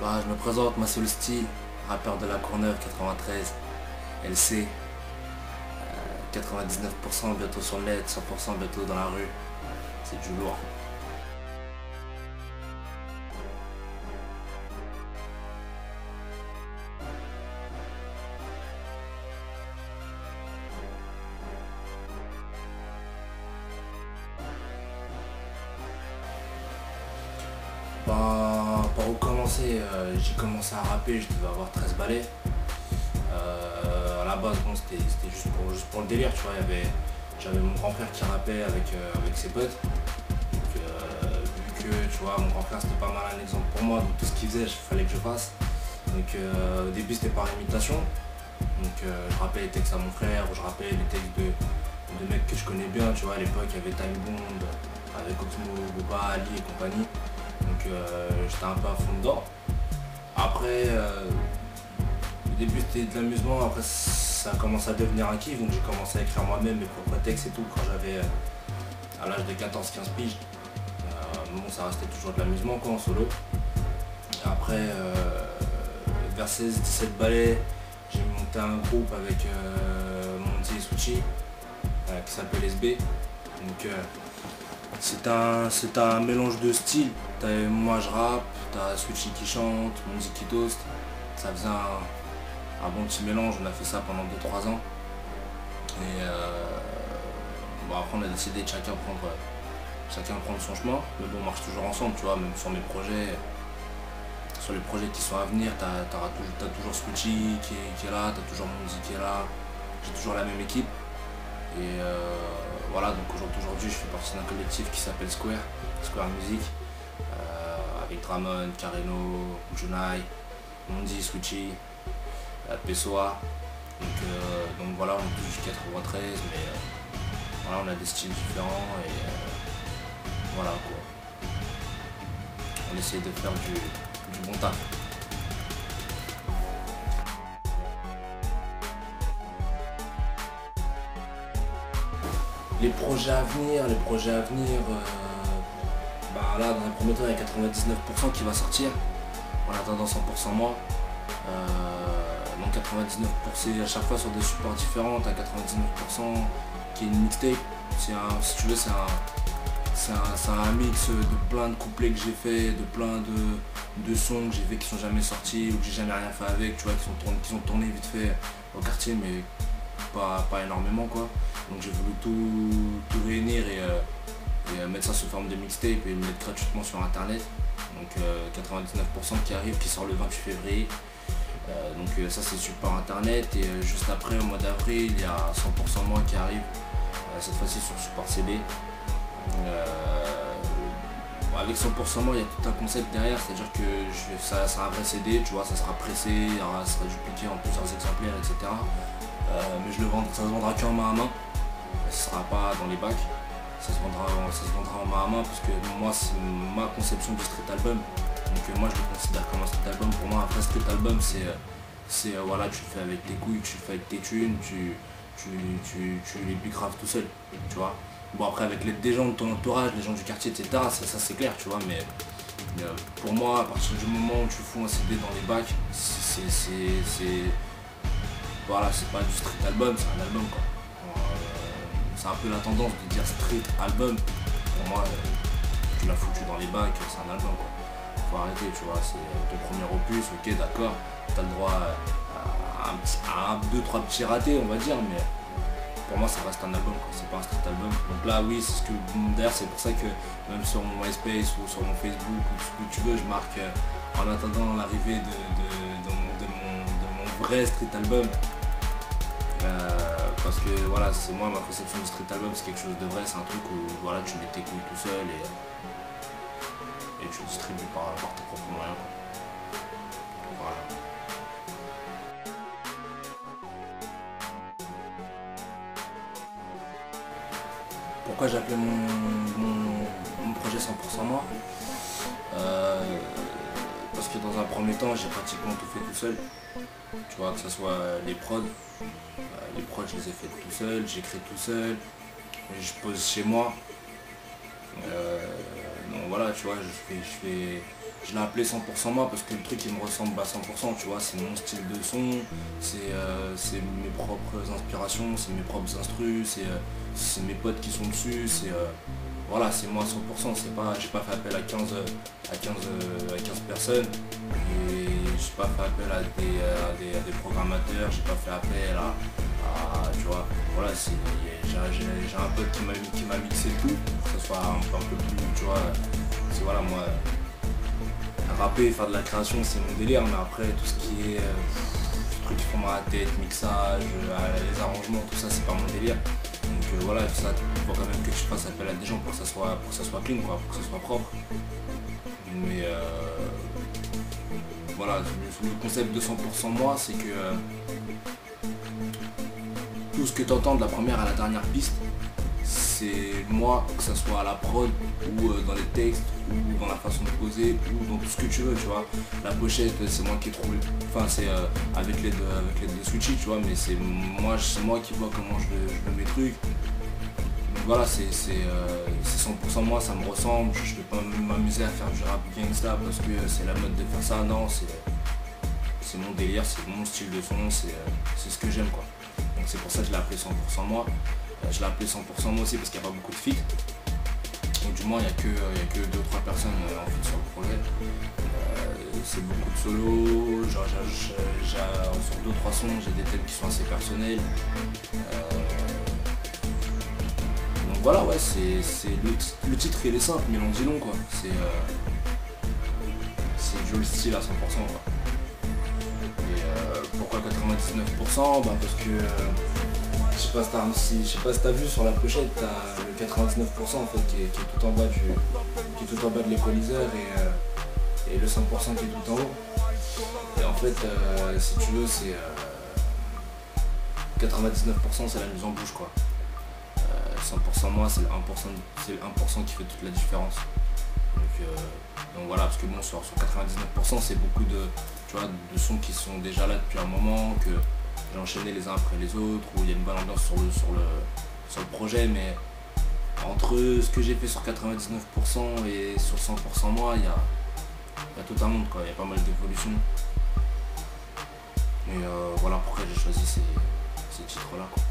Bah, je me présente, Massolsti, rappeur de la Courneuve 93, LC, 99% bientôt sur le net, 100% bientôt dans la rue, c'est du lourd. Bah, par où commencer, j'ai commencé à rapper, je devais avoir 13 balais. À la base, bon, c'était juste pour le délire, tu vois. J'avais mon grand frère qui rappait avec ses potes. Donc, vu que, tu vois, mon grand frère c'était pas mal un exemple pour moi, donc tout ce qu'il faisait, il fallait que je fasse. Donc, au début, c'était par imitation. Donc, je rappelais les textes à mon frère, ou je rappelais les textes de mecs que je connais bien, tu vois. À l'époque, il y avait Time Bond, avec Oxmo, Boba, Ali et compagnie. Donc, j'étais un peu à fond dedans. Après, au début c'était de l'amusement, après ça a commencé à devenir un kiff, donc j'ai commencé à écrire moi-même mes propres textes et tout quand j'avais à l'âge de 14-15 piges. Bon, ça restait toujours de l'amusement quoi en solo. Et après, vers 16-17 balais, j'ai monté un groupe avec Monty et Suchi qui s'appelle SB. Donc c'est un mélange de styles. Moi je rappe, t'as Suchi qui chante, Monty qui toast. Ça faisait un bon petit mélange, on a fait ça pendant 2-3 ans. Et bon, après on a décidé de chacun prendre son chemin. Mais bon, on marche toujours ensemble, tu vois, même sur mes projets. Sur les projets qui sont à venir, t'as toujours Switchy qui est là, t'as toujours Monzy qui est là. J'ai toujours la même équipe. Et voilà, donc aujourd'hui je fais partie d'un collectif qui s'appelle Square Music. Avec Dramon, Carreno, Junai, Monzy, Switchy. Pessoa, donc voilà, on est tous 93, mais voilà, on a des styles différents et voilà quoi. On essaie de faire du bon taf. Les projets à venir, bah là dans un premier temps il y a 99% qui va sortir, en attendant 100% moi. Donc 99% c'est à chaque fois sur des supports différents, t'as 99% qui est une mixtape. Si tu veux, c'est un mix de plein de couplets que j'ai fait, de plein de sons que j'ai fait qui sont jamais sortis ou que j'ai jamais rien fait avec, tu vois, qui sont tournés vite fait au quartier mais pas énormément quoi. Donc j'ai voulu tout réunir et mettre ça sous forme de mixtape et le mettre gratuitement sur internet. Donc 99% qui arrive, qui sort le 28 février. Donc ça c'est support internet et juste après au mois d'avril il y a 100% moi qui arrive, cette fois-ci sur support CD. Avec 100% moi il y a tout un concept derrière, c'est-à-dire que ça sera un vrai CD, tu vois, ça sera pressé, ça sera dupliqué en plusieurs exemplaires, etc. Mais ça se vendra qu'en main à main, ça sera pas dans les bacs, ça se vendra en main à main parce que moi c'est ma conception du street album. Donc moi je le considère comme un street album. Pour moi un vrai street album c'est voilà, tu le fais avec tes couilles, tu le fais avec tes thunes, tu les bigraves tout seul, tu vois. Bon après avec l'aide des gens de ton entourage, les gens du quartier, etc. Ça c'est clair, tu vois, mais pour moi à partir du moment où tu fous un CD dans les bacs, voilà, c'est pas du street album, c'est un album quoi. C'est un peu la tendance de dire street album. Pour moi, tu l'as foutu dans les bacs, c'est un album quoi. Faut arrêter, tu vois, c'est ton premier opus, ok d'accord, t'as le droit à 2-3 petits ratés on va dire, mais pour moi ça reste un album quoi, c'est pas un street album. Donc là oui, c'est ce que d'ailleurs c'est pour ça que même sur mon MySpace ou sur mon Facebook ou ce que tu veux, je marque en attendant l'arrivée de mon vrai street album. Parce que voilà, c'est moi ma conception du street album, c'est quelque chose de vrai, c'est un truc où voilà, tu mets tes couilles tout seul et tu distribues par tes propres moyens. Voilà. Pourquoi j'ai appelé mon projet 100% moi, parce que dans un premier temps j'ai pratiquement tout fait tout seul. Tu vois, que ce soit les prods je les ai fait tout seul, j'écris tout seul, je pose chez moi. Donc voilà, tu vois, je je l'ai appelé 100% moi parce que le truc il me ressemble à 100%, tu vois, c'est mon style de son, c'est mes propres inspirations, c'est mes propres instrus, c'est mes potes qui sont dessus, voilà, c'est moi à 100%, j'ai pas fait appel à 15 personnes, et j'ai pas fait appel à des programmateurs, j'ai pas fait appel tu vois, voilà, j'ai un pote qui m'a mixé le tout, pour que ce soit un peu plus, tu vois, c'est voilà, moi, rapper, faire de la création, c'est mon délire, mais après, tout ce qui est trucs qui font dans la tête, mixage, les arrangements, tout ça, c'est pas mon délire. Donc voilà, ça, il faut quand même que je fasse appel à des gens pour que ça soit clean, quoi, pour que ça soit propre. Mais voilà, le concept de 100% moi, c'est que tout ce que tu entends de la première à la dernière piste, c'est moi, que ce soit à la prod ou dans les textes ou dans la façon de poser ou dans tout ce que tu veux, tu vois. La pochette, c'est moi qui ai trouvé, enfin c'est avec l'aide de Switchy, tu vois, mais c'est moi qui vois comment je veux mes trucs. Donc voilà, c'est 100% moi, ça me ressemble, je vais pas m'amuser à faire du rap gangsta parce que c'est la mode de faire ça, non, c'est mon délire, c'est mon style de son, c'est ce que j'aime, quoi. Donc c'est pour ça que je l'ai appelé 100% moi. Je l'ai appelé 100% moi aussi parce qu'il n'y a pas beaucoup de feats. Donc du moins il n'y a que 2-3 personnes en fait sur le projet. C'est beaucoup de solos, genre sur 2-3 sons j'ai des thèmes qui sont assez personnels. Donc voilà, ouais, le titre il est simple mais l'on dit long, quoi. C'est Joe le style à 100%, quoi. Et pourquoi 99%? Bah parce que je sais pas si t'as vu sur la pochette, t'as le 99% en fait qui est tout en bas de l'équaliseur et le 100% qui est tout en haut. Et en fait, si tu veux, c'est 99% c'est la mise en bouche, quoi. 100% moi, c'est le 1% qui fait toute la différence. Donc voilà, parce que bon, sur 99% c'est beaucoup de sons qui sont déjà là depuis un moment, que j'ai enchaîné les uns après les autres, où il y a une bonne ambiance sur le projet, mais entre ce que j'ai fait sur 99% et sur 100% moi, il y a tout un monde, quoi. Il y a pas mal d'évolutions. Et voilà pourquoi j'ai choisi ces titres-là, quoi.